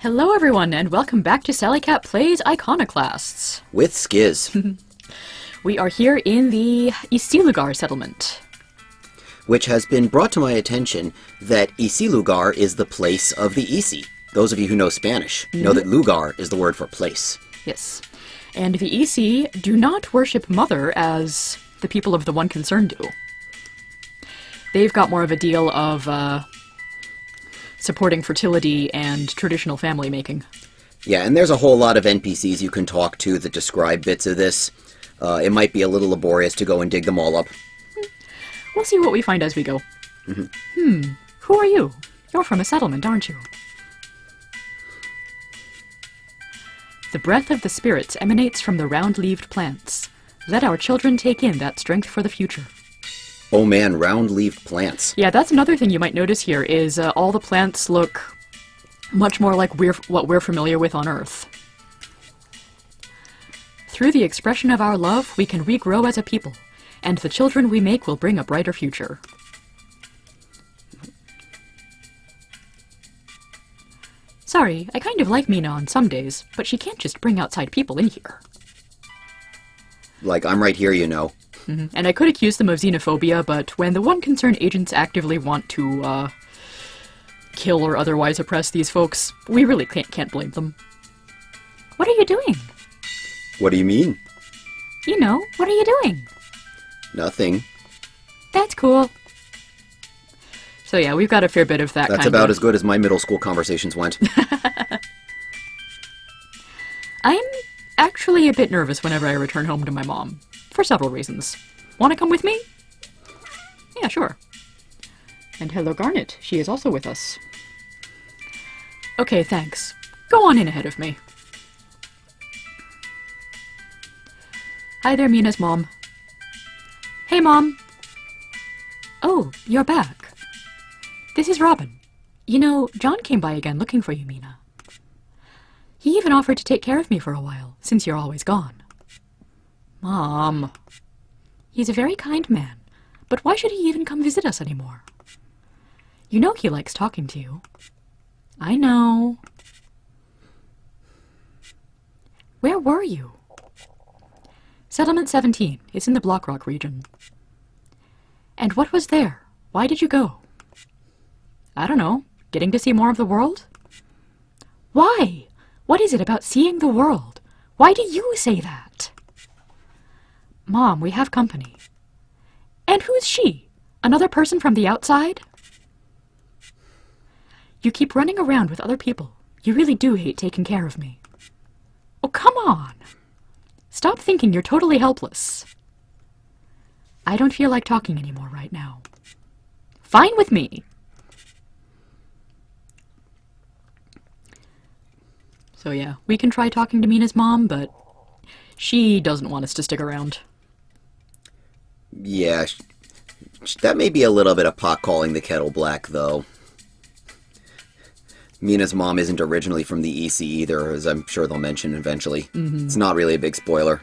Hello everyone, and welcome back to Sally Cat Plays Iconoclasts. With Skiz. We are here in the Isilugar settlement. Which has been brought to my attention that Isilugar is the place of the Isi. Those of you who know Spanish know that lugar is the word for place. Yes. And the Isi do not worship Mother as the people of the One Concern do. They've got more of a deal of, supporting fertility and traditional family making. Yeah, and there's a whole lot of NPCs you can talk to that describe bits of this. It might be a little laborious to go and dig them all up. We'll see what we find as we go. Who are you? You're from a settlement, aren't you? The breath of the spirits emanates from the round-leaved plants. Let our children take in that strength for the future. Oh man, round-leaved plants. Yeah, that's another thing you might notice here, is all the plants look much more like what we're familiar with on Earth. Through the expression of our love, we can regrow as a people, and the children we make will bring a brighter future. Sorry, I kind of like Mina on some days, but she can't just bring outside people in here. Like, I'm right here, you know. And I could accuse them of xenophobia, but when the One Concern agents actively want to, kill or otherwise oppress these folks, we really can't blame them. What are you doing? What do you mean? You know, what are you doing? Nothing. That's cool. So yeah, we've got a fair bit of that That's kind about of... as good as my middle school conversations went. I'm actually a bit nervous whenever I return home to my mom. For several reasons. Want to come with me? Yeah, sure. And hello, Garnet. She is also with us. Okay, thanks. Go on in ahead of me. Hi there, Mina's mom. Hey, Mom. Oh, you're back. This is Robin. You know, John came by again looking for you, Mina. He even offered to take care of me for a while, since you're always gone. Mom. He's a very kind man, but why should he even come visit us anymore? You know he likes talking to you. I know. Where were you? Settlement 17. It's in the Blockrock region. And what was there? Why did you go? I don't know. Getting to see more of the world? Why? What is it about seeing the world? Why do you say that? Mom, we have company. And who's she? Another person from the outside? You keep running around with other people. You really do hate taking care of me. Oh, come on! Stop thinking you're totally helpless. I don't feel like talking anymore right now. Fine with me! So yeah, we can try talking to Mina's mom, but she doesn't want us to stick around. Yeah, that may be a little bit of pot calling the kettle black, though. Mina's mom isn't originally from the EC either, as I'm sure they'll mention eventually. It's not really a big spoiler.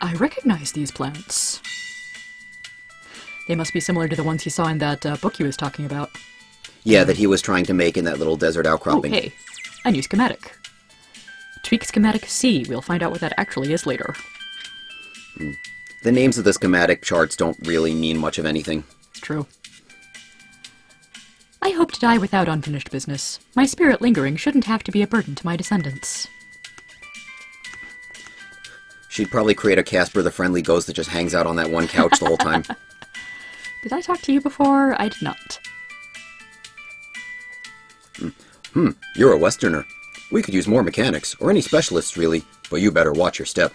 I recognize these plants. They must be similar to the ones he saw in that book he was talking about. Yeah, that he was trying to make in that little desert outcropping. Oh, hey, a new schematic. Tweak schematic C. We'll find out what that actually is later. The names of the schematic charts don't really mean much of anything. It's true. I hope to die without unfinished business. My spirit lingering shouldn't have to be a burden to my descendants. She'd probably create a Casper the Friendly Ghost that just hangs out on that one couch the whole time. Did I talk to you before? I did not. You're a Westerner. We could use more mechanics, or any specialists, really, but you better watch your step.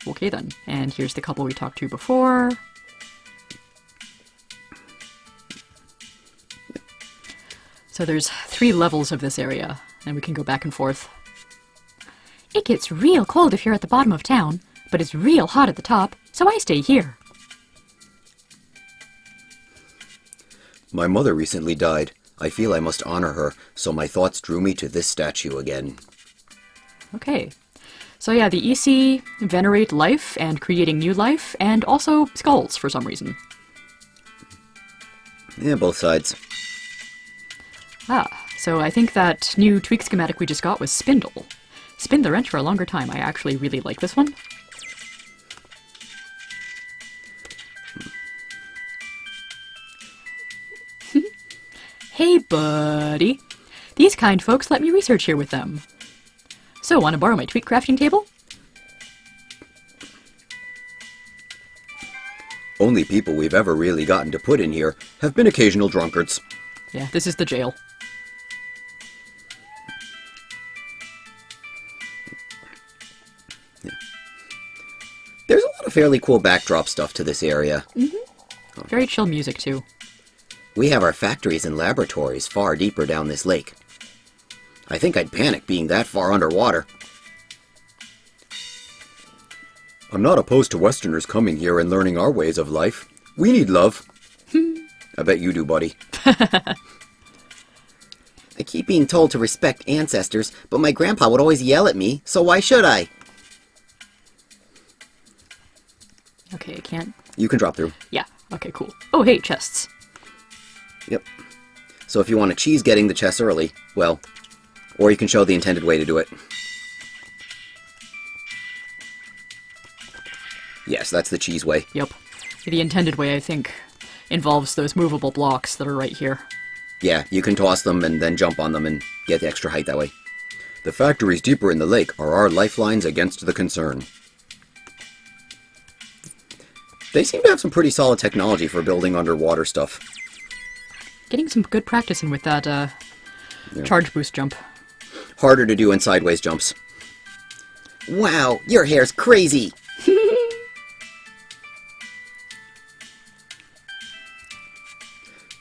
Okay then, and here's the couple we talked to before. So there's 3 levels of this area, and we can go back and forth. It gets real cold if you're at the bottom of town, but it's real hot at the top, so I stay here. My mother recently died. I feel I must honor her, so my thoughts drew me to this statue again. Okay. So yeah, the EC venerate life and creating new life, and also skulls for some reason. Yeah, both sides. Ah, so I think that new tweak schematic we just got was spindle. Spin the wrench for a longer time. I actually really like this one. Hey, buddy. These kind folks let me research here with them. So, want to borrow my tweak crafting table? Only people we've ever really gotten to put in here have been occasional drunkards. Yeah, this is the jail. There's a lot of fairly cool backdrop stuff to this area. Very chill music, too. We have our factories and laboratories far deeper down this lake. I think I'd panic being that far underwater. I'm not opposed to Westerners coming here and learning our ways of life. We need love. I bet you do, buddy. I keep being told to respect ancestors, but my grandpa would always yell at me, so why should I? Okay, I can't... You can drop through. Yeah, okay, cool. Oh, hey, chests. Yep. So if you want to cheese getting the chests early, well, or you can show the intended way to do it. Yes, that's the cheese way. Yep. The intended way, I think, involves those movable blocks that are right here. Yeah, you can toss them and then jump on them and get the extra height that way. The factories deeper in the lake are our lifelines against the concern. They seem to have some pretty solid technology for building underwater stuff. Getting some good practice in with that, charge boost jump. Harder to do in sideways jumps. Wow, your hair's crazy!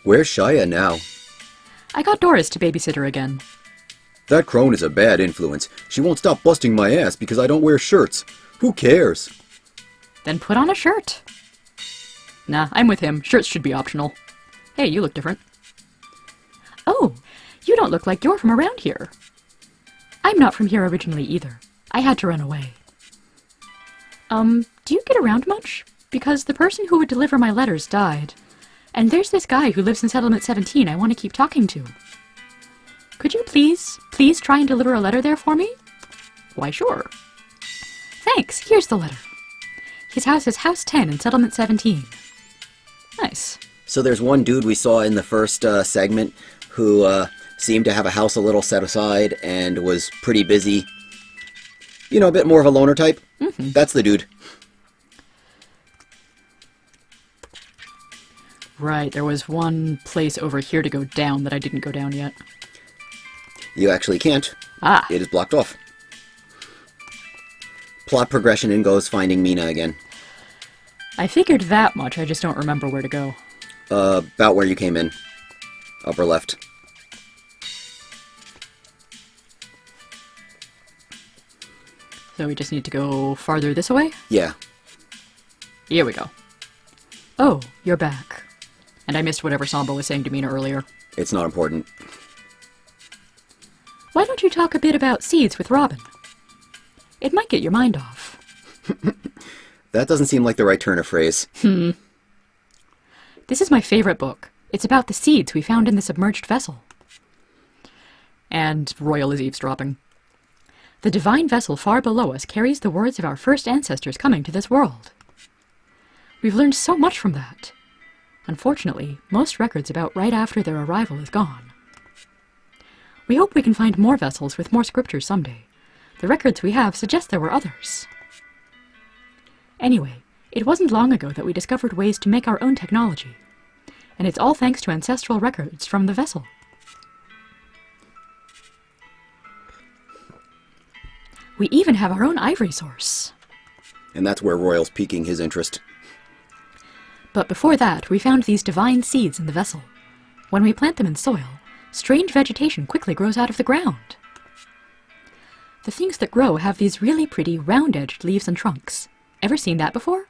Where's Shia now? I got Doris to babysit her again. That crone is a bad influence. She won't stop busting my ass because I don't wear shirts. Who cares? Then put on a shirt. Nah, I'm with him. Shirts should be optional. Hey, you look different. Oh, you don't look like you're from around here. I'm not from here originally either. I had to run away. Do you get around much? Because the person who would deliver my letters died. And there's this guy who lives in Settlement 17 I want to keep talking to. Could you please try and deliver a letter there for me? Why, sure. Thanks, here's the letter. His house is House 10 in Settlement 17. Nice. So there's one dude we saw in the first segment who seemed to have a house a little set aside and was pretty busy. You know, a bit more of a loner type. Mm-hmm. That's the dude. Right, there was one place over here to go down that I didn't go down yet. You actually can't. Ah. It is blocked off. Plot progression in goes finding Mina again. I figured that much, I just don't remember where to go. About where you came in. Upper left. So we just need to go farther this way? Yeah. Here we go. Oh, you're back. And I missed whatever Samba was saying to Mina earlier. It's not important. Why don't you talk a bit about seeds with Robin? It might get your mind off. That doesn't seem like the right turn of phrase. This is my favorite book. It's about the seeds we found in the submerged vessel. And Royal is eavesdropping. The divine vessel far below us carries the words of our first ancestors coming to this world. We've learned so much from that. Unfortunately, most records about right after their arrival is gone. We hope we can find more vessels with more scriptures someday. The records we have suggest there were others. Anyway, it wasn't long ago that we discovered ways to make our own technology. And it's all thanks to ancestral records from the vessel. We even have our own ivory source. And that's where Royal's piquing his interest. But before that, we found these divine seeds in the vessel. When we plant them in soil, strange vegetation quickly grows out of the ground. The things that grow have these really pretty round-edged leaves and trunks. Ever seen that before?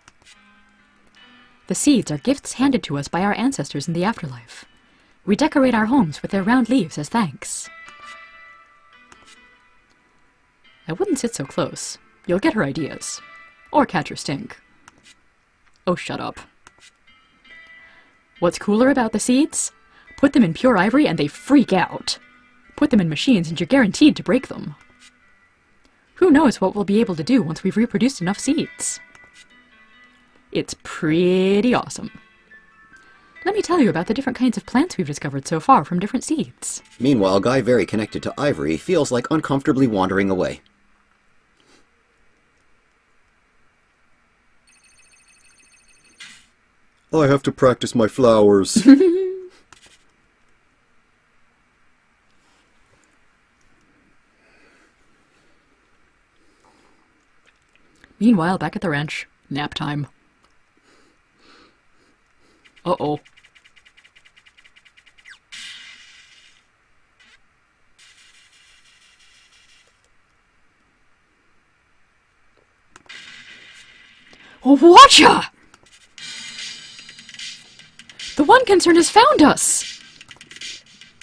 The seeds are gifts handed to us by our ancestors in the afterlife. We decorate our homes with their round leaves as thanks. I wouldn't sit so close. You'll get her ideas. Or catch her stink. Oh, shut up. What's cooler about the seeds? Put them in pure ivory and they freak out. Put them in machines and you're guaranteed to break them. Who knows what we'll be able to do once we've reproduced enough seeds? It's pretty awesome. Let me tell you about the different kinds of plants we've discovered so far from different seeds. Meanwhile, Guy, very connected to Ivory, feels like uncomfortably wandering away. I have to practice my flowers. Meanwhile, back at the ranch, nap time. Uh-oh. Watcha! The one concern has found us!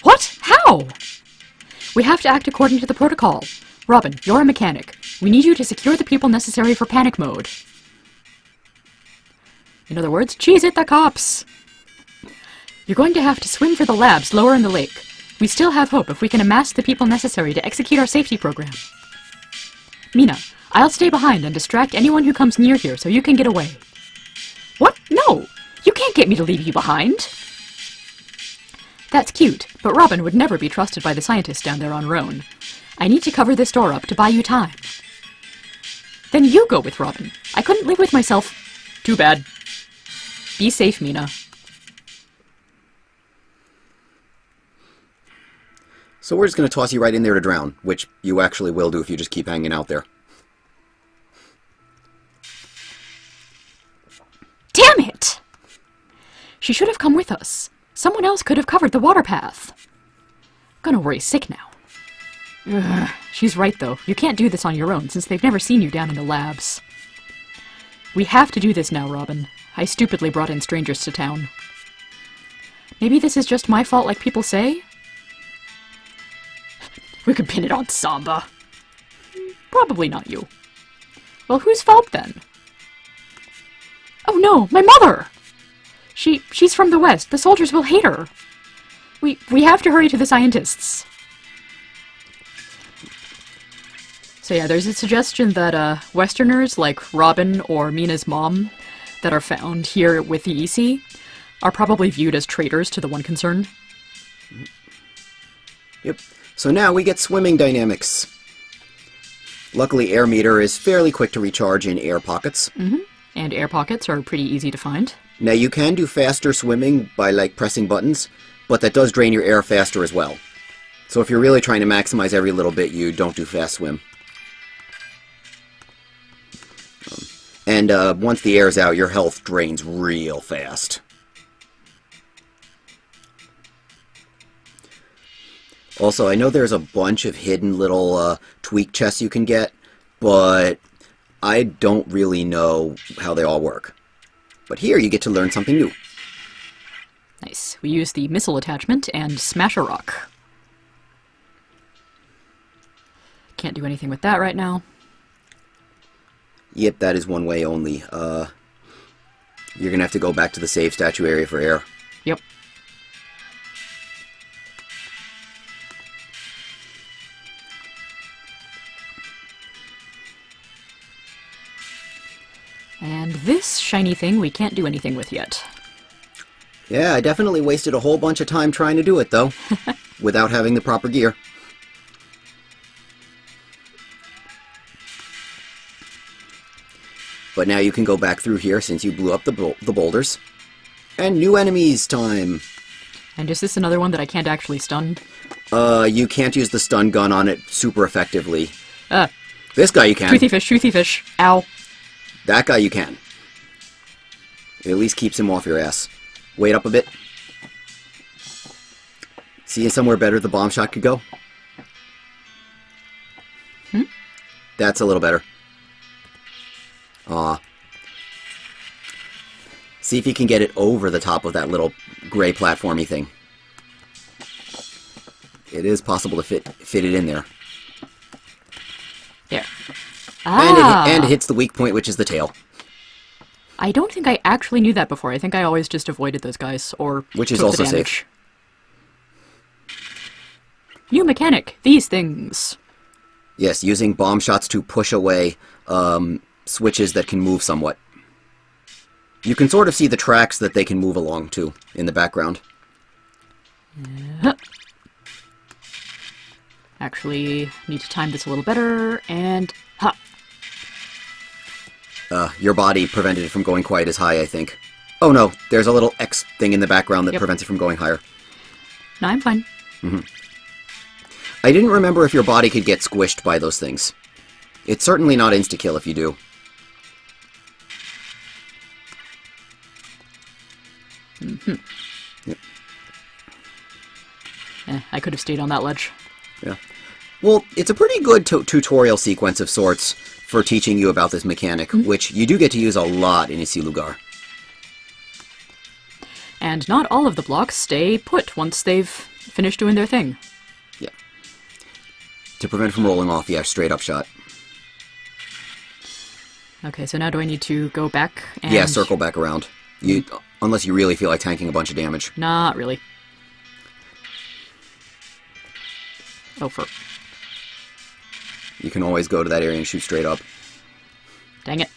What? How? We have to act according to the protocol. Robin, you're a mechanic. We need you to secure the people necessary for panic mode. In other words, cheese it, the cops! You're going to have to swim for the labs lower in the lake. We still have hope if we can amass the people necessary to execute our safety program. Mina, I'll stay behind and distract anyone who comes near here so you can get away. What? No! You can't get me to leave you behind! That's cute, but Robin would never be trusted by the scientists down there on Roan. I need to cover this door up to buy you time. Then you go with Robin. I couldn't live with myself. Too bad. Be safe, Mina. So we're just going to toss you right in there to drown, which you actually will do if you just keep hanging out there. Damn it! She should have come with us. Someone else could have covered the water path. Gonna worry sick now. Ugh. She's right, though. You can't do this on your own, since they've never seen you down in the labs. We have to do this now, Robin. I stupidly brought in strangers to town. Maybe this is just my fault like people say? We could pin it on Samba. Probably not you. Well, whose fault then? Oh no, my mother! She's from the west. The soldiers will hate her. We have to hurry to the scientists. So yeah, there's a suggestion that Westerners like Robin or Mina's mom that are found here with the EC are probably viewed as traitors to the one concern. Yep. So now we get swimming dynamics. Luckily, air meter is fairly quick to recharge in air pockets. And air pockets are pretty easy to find. Now you can do faster swimming by like pressing buttons, but that does drain your air faster as well. So if you're really trying to maximize every little bit, you don't do fast swim. And once the air's out, your health drains real fast. Also, I know there's a bunch of hidden little tweak chests you can get, but I don't really know how they all work. But here you get to learn something new. Nice. We use the missile attachment and smash a rock. Can't do anything with that right now. Yep, that is one way only. You're gonna have to go back to the save statue area for air. Yep. And this shiny thing we can't do anything with yet. Yeah, I definitely wasted a whole bunch of time trying to do it, though, without having the proper gear. But now you can go back through here since you blew up the boulders. And new enemies time! And is this another one that I can't actually stun? You can't use the stun gun on it super effectively. Ah. This guy you can. Truthy fish, truthy fish. Ow. That guy you can. It at least keeps him off your ass. Wait up a bit. See somewhere better the bomb shot could go? That's a little better. Aw. See if you can get it over the top of that little gray platformy thing. It is possible to fit it in there. There. Ah. And it hits the weak point, which is the tail. I don't think I actually knew that before. I think I always just avoided those guys, or which is took also the damage. safe. New mechanic, these things. Yes, using bomb shots to push away switches that can move somewhat. You can sort of see the tracks that they can move along, too, in the background. Actually, need to time this a little better, and ha! Your body prevented it from going quite as high, I think. Oh no, there's a little X thing in the background that prevents it from going higher. No, I'm fine. I didn't remember if your body could get squished by those things. It's certainly not insta-kill if you do. Yep. I could have stayed on that ledge. Yeah. Well, it's a pretty good tutorial sequence of sorts for teaching you about this mechanic, which you do get to use a lot in Isilugar. And not all of the blocks stay put once they've finished doing their thing. Yeah. To prevent from rolling off, yeah, straight up shot. Okay, so now do I need to go back and... Yeah, circle back around. Unless you really feel like tanking a bunch of damage. Not really. Oh, You can always go to that area and shoot straight up. Dang it.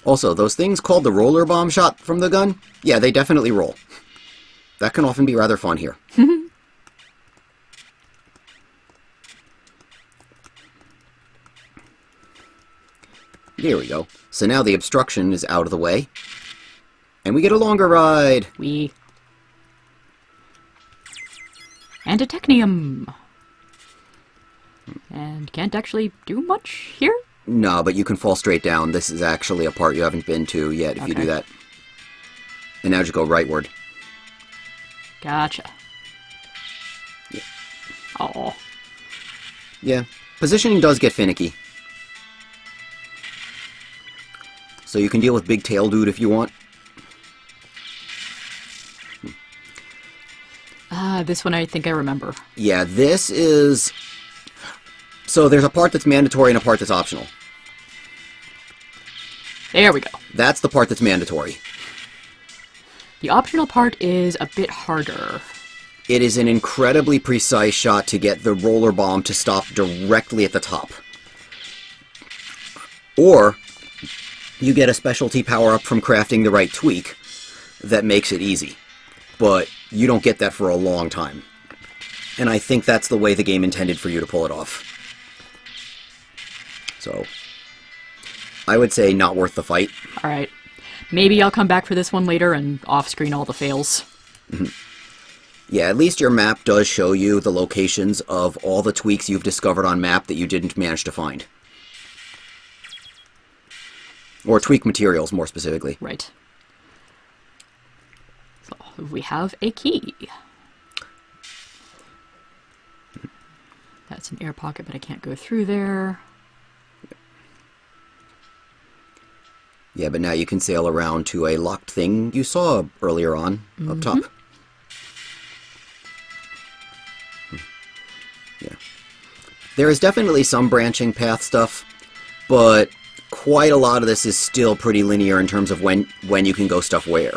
Also, those things called the roller bomb shot from the gun, yeah, they definitely roll. That can often be rather fun here. There we go. So now the obstruction is out of the way. And we get a longer ride. And a technium. And can't actually do much here? No, but you can fall straight down. This is actually a part you haven't been to yet if you do that. And now just go rightward. Gotcha. Yeah. Oh. Yeah. Positioning does get finicky. So you can deal with Big Tail Dude if you want. This one I think I remember. Yeah, this is... So there's a part that's mandatory and a part that's optional. There we go. That's the part that's mandatory. The optional part is a bit harder. It is an incredibly precise shot to get the roller bomb to stop directly at the top. Or you get a specialty power-up from crafting the right tweak that makes it easy. But you don't get that for a long time. And I think that's the way the game intended for you to pull it off. So, I would say not worth the fight. Alright. Maybe I'll come back for this one later and off-screen all the fails. Yeah, at least your map does show you the locations of all the tweaks you've discovered on map that you didn't manage to find. Or tweak materials, more specifically. Right. So, we have a key. That's an air pocket, but I can't go through there. Yeah, but now you can sail around to a locked thing you saw earlier on, up top. Yeah. There is definitely some branching path stuff, but quite a lot of this is still pretty linear in terms of when you can go stuff where.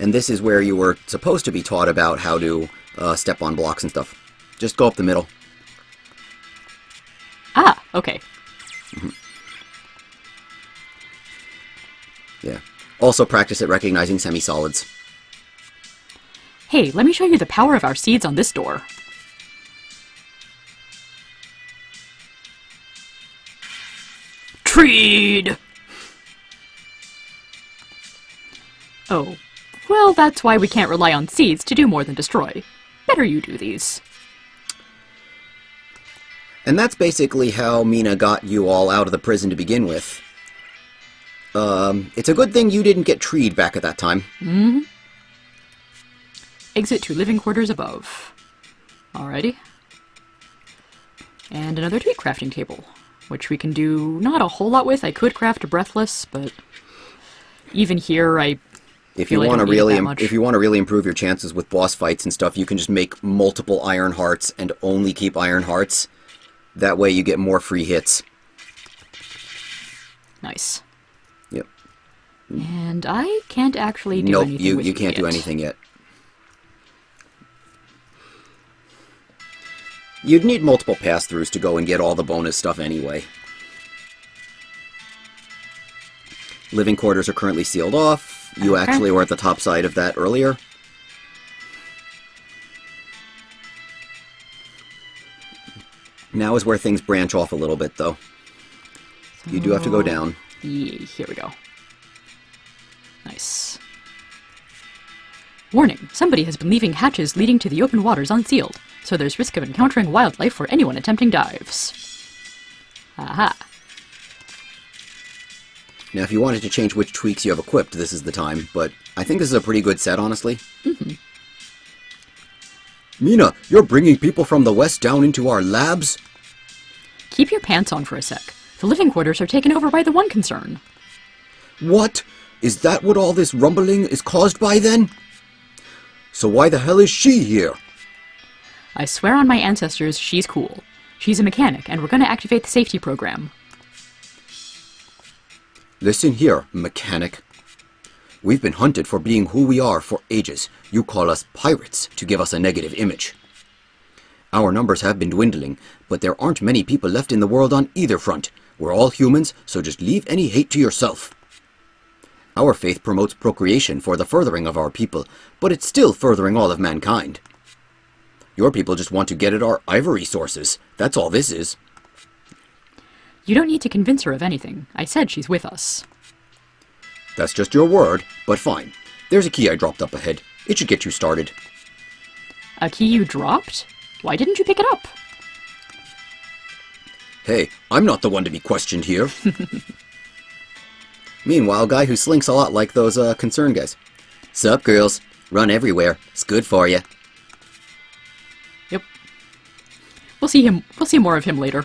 And this is where you were supposed to be taught about how to step on blocks and stuff. Just go up the middle. Ah, okay. Yeah. Also practice at recognizing semi-solids. Hey, let me show you the power of our seeds on this door. Treed! Oh, well, that's why we can't rely on seeds to do more than destroy. Better you do these. And that's basically how Mina got you all out of the prison to begin with. It's a good thing you didn't get treed back at that time. Exit to living quarters above. Alrighty. And another tweak crafting table, which we can do not a whole lot with. I could craft a breathless, but even here if you want to really improve your chances with boss fights and stuff, you can just make multiple iron hearts and only keep iron hearts. That way you get more free hits. Nice. Yep. And I can't actually do Nope, anything with you can't do yet. anything yet. You'd need multiple pass-throughs to go and get all the bonus stuff anyway. Living quarters are currently sealed off. You Okay. actually were at the top side of that earlier. Now is where things branch off a little bit, though. You do have to go down. Yeah, here we go. Nice. Warning, somebody has been leaving hatches leading to the open waters unsealed, so there's risk of encountering wildlife for anyone attempting dives. Aha. Now, if you wanted to change which tweaks you have equipped, this is the time, but I think this is a pretty good set, honestly. Mina, you're bringing people from the west down into our labs? Keep your pants on for a sec. The living quarters are taken over by the one concern. What? Is that what all this rumbling is caused by, then? So why the hell is she here? I swear on my ancestors, she's cool. She's a mechanic, and we're gonna activate the safety program. Listen here, mechanic. We've been hunted for being who we are for ages. You call us pirates to give us a negative image. Our numbers have been dwindling, but there aren't many people left in the world on either front. We're all humans, so just leave any hate to yourself. Our faith promotes procreation for the furthering of our people, but it's still furthering all of mankind. Your people just want to get at our ivory sources. That's all this is. You don't need to convince her of anything. I said she's with us. That's just your word, but fine. There's a key I dropped up ahead. It should get you started. A key you dropped? Why didn't you pick it up? Hey, I'm not the one to be questioned here. Meanwhile, guy who slinks a lot like those concerned guys. Sup, girls? Run everywhere. It's good for you. Yep. We'll see more of him later.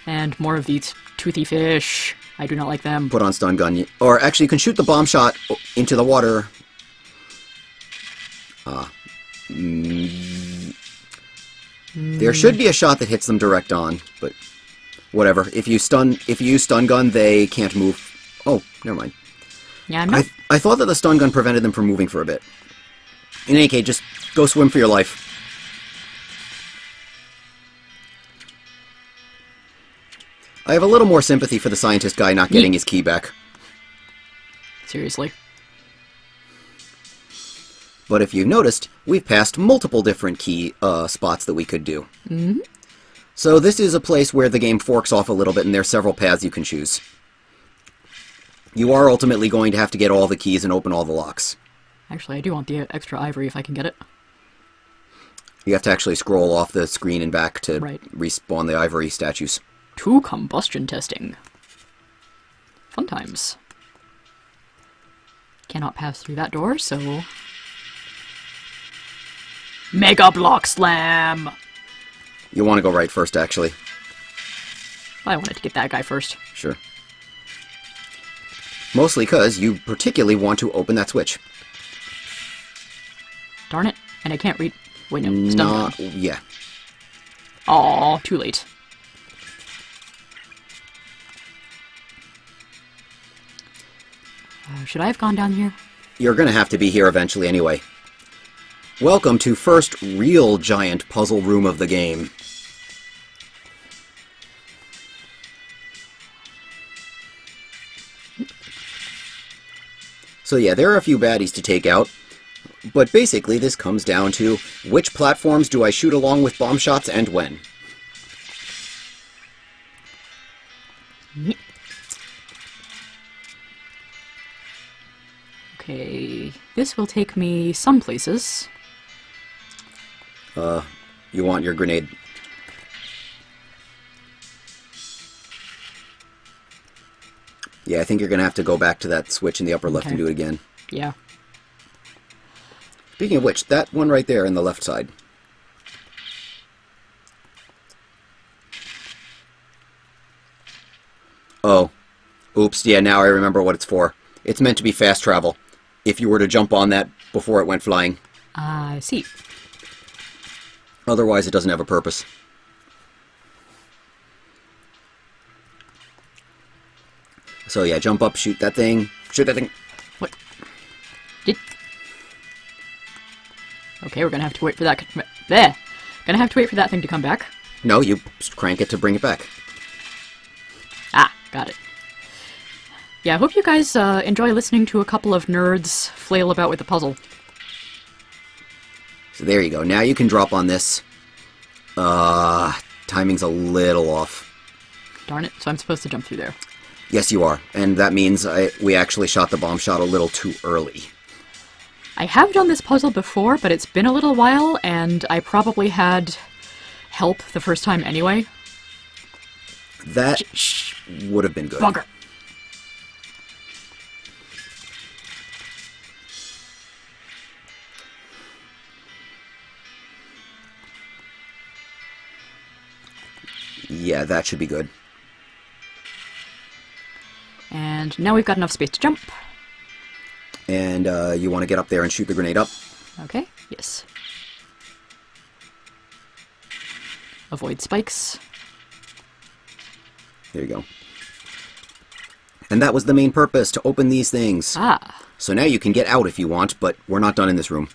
And more of these toothy fish. I do not like them. Put on stun gun. Or actually, you can shoot the bomb shot into the water. There should be a shot that hits them direct on, but whatever. If you use stun gun, they can't move. Oh, never mind. Yeah, no. I thought that the stun gun prevented them from moving for a bit. In any case, just go swim for your life. I have a little more sympathy for the scientist guy not getting his key back. Seriously. But if you've noticed, we've passed multiple different key spots that we could do. Mm-hmm. So this is a place where the game forks off a little bit, and there's several paths you can choose. You are ultimately going to have to get all the keys and open all the locks. Actually, I do want the extra ivory if I can get it. You have to actually scroll off the screen and back to Right. respawn the ivory statues. To combustion testing. Fun times. Cannot pass through that door, so... Mega Block Slam! You want to go right first, actually. I wanted to get that guy first. Sure. Mostly because you particularly want to open that switch. Darn it. And I can't read... Wait, no. Stun gun. Yeah. Aw, too late. Should I have gone down here? You're going to have to be here eventually anyway. Welcome to first real giant puzzle room of the game. So yeah, there are a few baddies to take out, but basically this comes down to which platforms do I shoot along with bomb shots and when. Okay, this will take me some places. You want your grenade. Yeah, I think you're going to have to go back to that switch in the upper left and do it again. Yeah. Speaking of which, that one right there in the left side. Oh. Oops, yeah, now I remember what it's for. It's meant to be fast travel. If you were to jump on that before it went flying. I see. Otherwise, it doesn't have a purpose. So yeah, jump up, shoot that thing. Shoot that thing. What? Did... Okay, we're gonna have to wait for that... There! Gonna have to wait for that thing to come back. No, you crank it to bring it back. Ah, got it. Yeah, I hope you guys enjoy listening to a couple of nerds flail about with the puzzle. So there you go. Now you can drop on this. Timing's a little off. Darn it, so I'm supposed to jump through there. Yes, you are. And that means we actually shot the bomb shot a little too early. I have done this puzzle before, but it's been a little while, and I probably had help the first time anyway. That would have been good. Bugger. Yeah, that should be good. And now we've got enough space to jump. And you want to get up there and shoot the grenade up? Okay, yes. Avoid spikes. There you go. And that was the main purpose, to open these things. Ah. So now you can get out if you want, but we're not done in this room.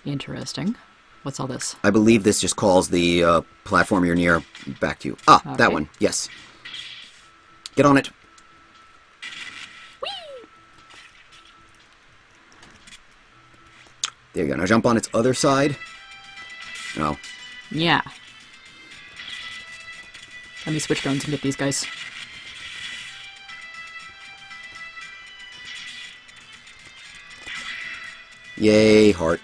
Interesting. What's all this? I believe this just calls the platform you're near back to you. Ah, Okay. that one. Yes. Get on it. Whee! There you go. Now jump on its other side. No. Yeah. Let me switch guns and get these guys. Yay, heart.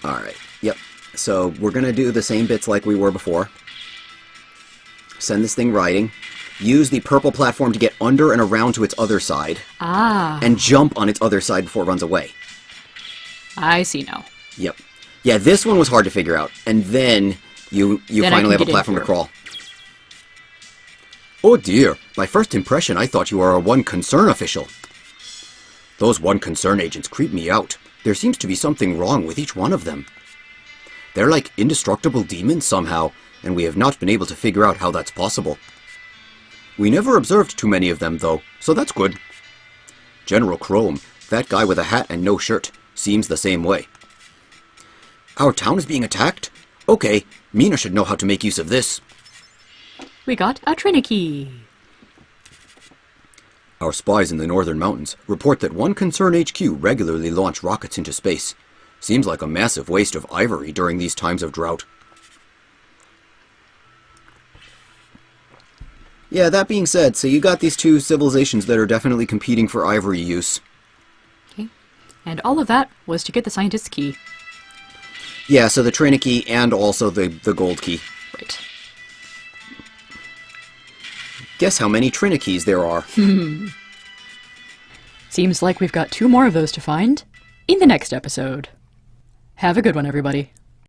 Alright, yep. So we're going to do the same bits like we were before. Send this thing riding. Use the purple platform to get under and around to its other side. Ah. And jump on its other side before it runs away. I see now. Yep. Yeah, this one was hard to figure out. And then you Then finally have a get in platform to here. crawl. Oh dear, by first impression I thought you were a one concern official. Those one concern agents creep me out. There seems to be something wrong with each one of them. They're like indestructible demons somehow, and we have not been able to figure out how that's possible. We never observed too many of them though, so that's good. General Chrome, that guy with a hat and no shirt, seems the same way. Our town is being attacked? Okay, Mina should know how to make use of this. We got a Trinity. Our spies in the northern mountains report that One Concern HQ regularly launch rockets into space. Seems like a massive waste of ivory during these times of drought. Yeah, that being said, so you got these two civilizations that are definitely competing for ivory use. Okay. And all of that was to get the scientist's key. Yeah, so the Trinity and also the gold key. Right. Guess how many Trinities there are. Seems like we've got 2 more of those to find in the next episode. Have a good one, everybody.